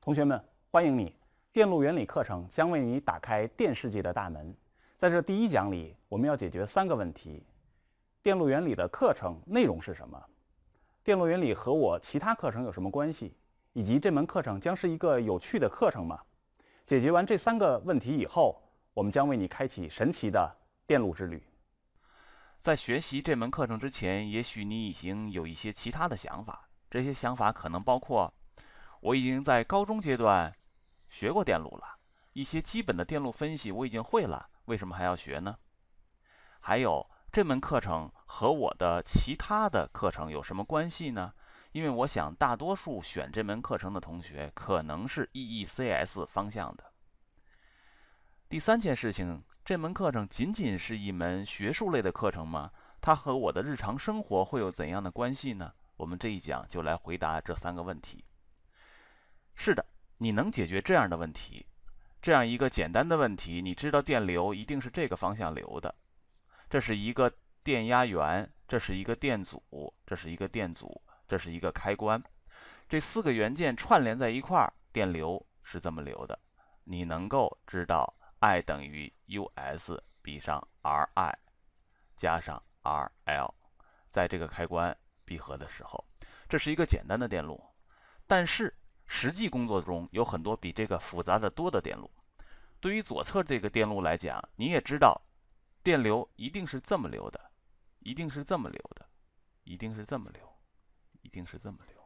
同学们，欢迎你！电路原理课程将为你打开电世界的大门。在这第一讲里，我们要解决3个问题：电路原理的课程内容是什么？电路原理和我其他课程有什么关系？以及这门课程将是一个有趣的课程吗？解决完这3个问题以后，我们将为你开启神奇的电路之旅。在学习这门课程之前，也许你已经有一些其他的想法，这些想法可能包括：我已经在高中阶段学过电路了，一些基本的电路分析我已经会了，为什么还要学呢？还有，这门课程和我的其他的课程有什么关系呢？因为我想大多数选这门课程的同学可能是 EECS 方向的。第3件事情，这门课程仅仅是一门学术类的课程吗？它和我的日常生活会有怎样的关系呢？我们这一讲就来回答这3个问题。是的，你能解决这样的问题，这样一个简单的问题，你知道电流一定是这个方向流的，这是一个电压源，这是一个电阻，这是一个电阻，这是一个开关，这4个元件串联在一块儿，电流是这么流的。你能够知道 I 等于 US 比上 RI 加上 RL， 在这个开关闭合的时候，这是一个简单的电路。但是实际工作中有很多比这个复杂的多的电路。对于左侧这个电路来讲，你也知道电流一定是这么流的，一定是这么流的，一定是这么流，一定是这么流，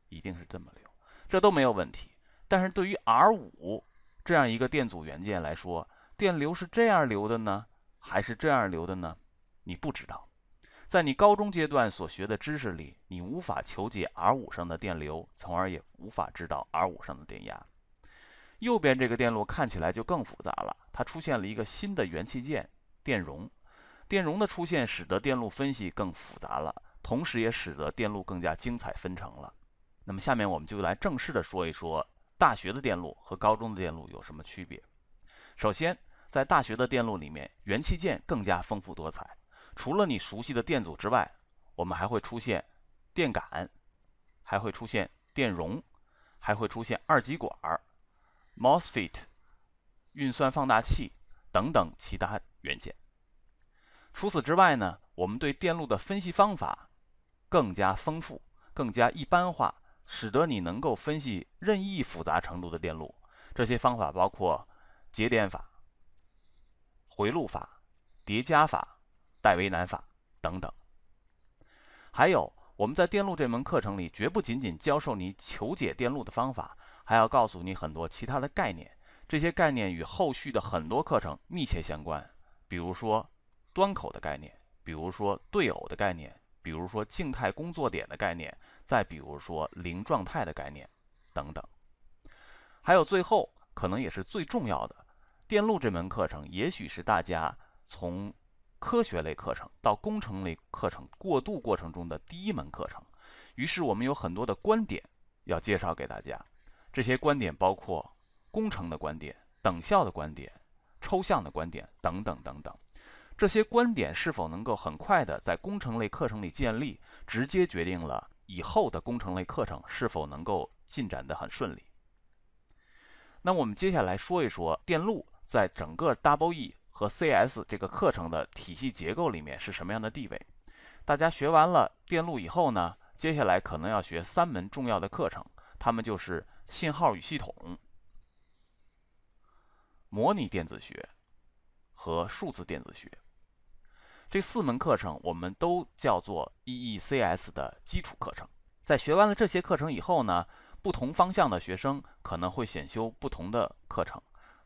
一定是这么流，这都没有问题。但是对于 R5 这样一个电阻元件来说，电流是这样流的呢，还是这样流的呢？你不知道。在你高中阶段所学的知识里，你无法求解 R5 上的电流，从而也无法知道 R5 上的电压。右边这个电路看起来就更复杂了，它出现了一个新的元器件电容。电容的出现使得电路分析更复杂了，同时也使得电路更加精彩纷呈了。那么下面我们就来正式的说一说大学的电路和高中的电路有什么区别。首先，在大学的电路里面，元器件更加丰富多彩。除了你熟悉的电阻之外，我们还会出现电感，还会出现电容，还会出现二极管、MOSFET、运算放大器等等其他元件。除此之外呢，我们对电路的分析方法更加丰富，更加一般化，使得你能够分析任意复杂程度的电路。这些方法包括节点法、回路法、叠加法、戴维南法等等。还有，我们在电路这门课程里，绝不仅仅教授你求解电路的方法，还要告诉你很多其他的概念。这些概念与后续的很多课程密切相关，比如说端口的概念，比如说对偶的概念，比如说静态工作点的概念，再比如说零状态的概念等等。还有最后，可能也是最重要的，电路这门课程也许是大家从科学类课程到工程类课程过渡过程中的第一门课程。于是我们有很多的观点要介绍给大家，这些观点包括工程的观点、等效的观点、抽象的观点等等等等。这些观点是否能够很快的在工程类课程里建立，直接决定了以后的工程类课程是否能够进展得很顺利。那我们接下来说一说电路在整个 EE 和 CS 这个课程的体系结构里面是什么样的地位。大家学完了电路以后呢，接下来可能要学3门重要的课程，它们就是信号与系统、模拟电子学和数字电子学。这4门课程我们都叫做 EECS 的基础课程。在学完了这些课程以后呢，不同方向的学生可能会选修不同的课程。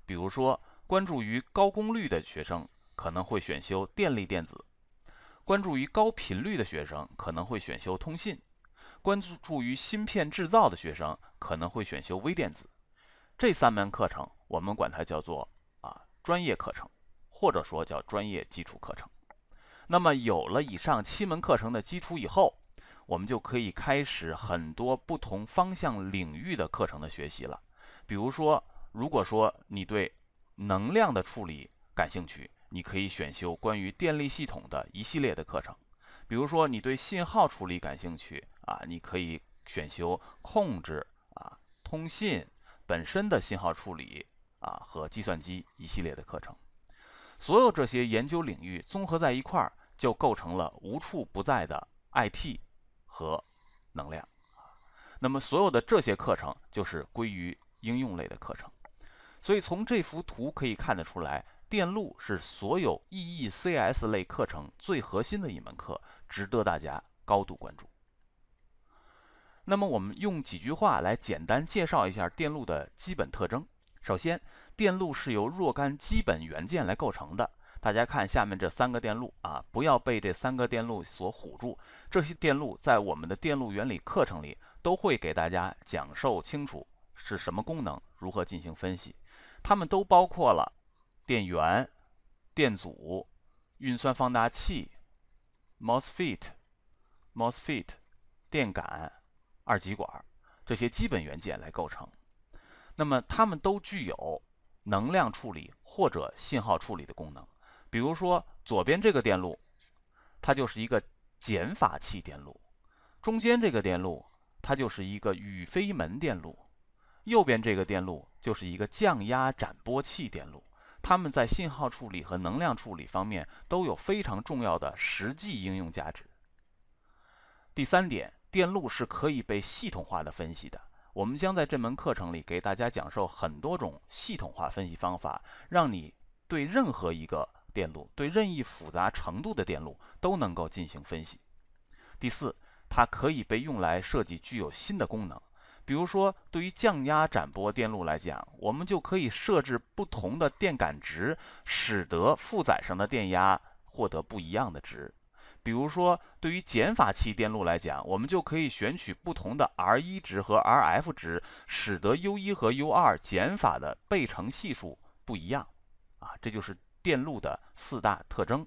比如说，关注于高功率的学生可能会选修电力电子，关注于高频率的学生可能会选修通信，关注于芯片制造的学生可能会选修微电子。这3门课程我们管它叫做专业课程，或者说叫专业基础课程。那么有了以上7门课程的基础以后，我们就可以开始很多不同方向领域的课程的学习了。比如说，如果说你对能量的处理感兴趣，你可以选修关于电力系统的一系列的课程。比如说你对信号处理感兴趣你可以选修控制通信本身的信号处理和计算机一系列的课程。所有这些研究领域综合在一块儿，就构成了无处不在的 IT 和能量。那么所有的这些课程就是归于应用类的课程。所以从这幅图可以看得出来，电路是所有 EECS 类课程最核心的一门课，值得大家高度关注。那么我们用几句话来简单介绍一下电路的基本特征。首先，电路是由若干基本元件来构成的。大家看下面这3个电路不要被这3个电路所唬住。这些电路在我们的电路原理课程里都会给大家讲授清楚是什么功能，如何进行分析。它们都包括了电源、电阻、运算放大器、MOSFET、电感、二极管这些基本元件来构成。那么它们都具有能量处理或者信号处理的功能。比如说左边这个电路，它就是一个减法器电路；中间这个电路，它就是一个宇飞门电路；右边这个电路就是一个降压斩波器电路。它们在信号处理和能量处理方面都有非常重要的实际应用价值。第3点，电路是可以被系统化的分析的。我们将在这门课程里给大家讲授很多种系统化分析方法，让你对任何一个电路，对任意复杂程度的电路都能够进行分析。第4，它可以被用来设计具有新的功能。比如说，对于降压斩波电路来讲，我们就可以设置不同的电感值，使得负载上的电压获得不一样的值。比如说，对于减法器电路来讲，我们就可以选取不同的 R1 值和 RF 值，使得 U1 和 U2 减法的倍乘系数不一样。这就是电路的4大特征。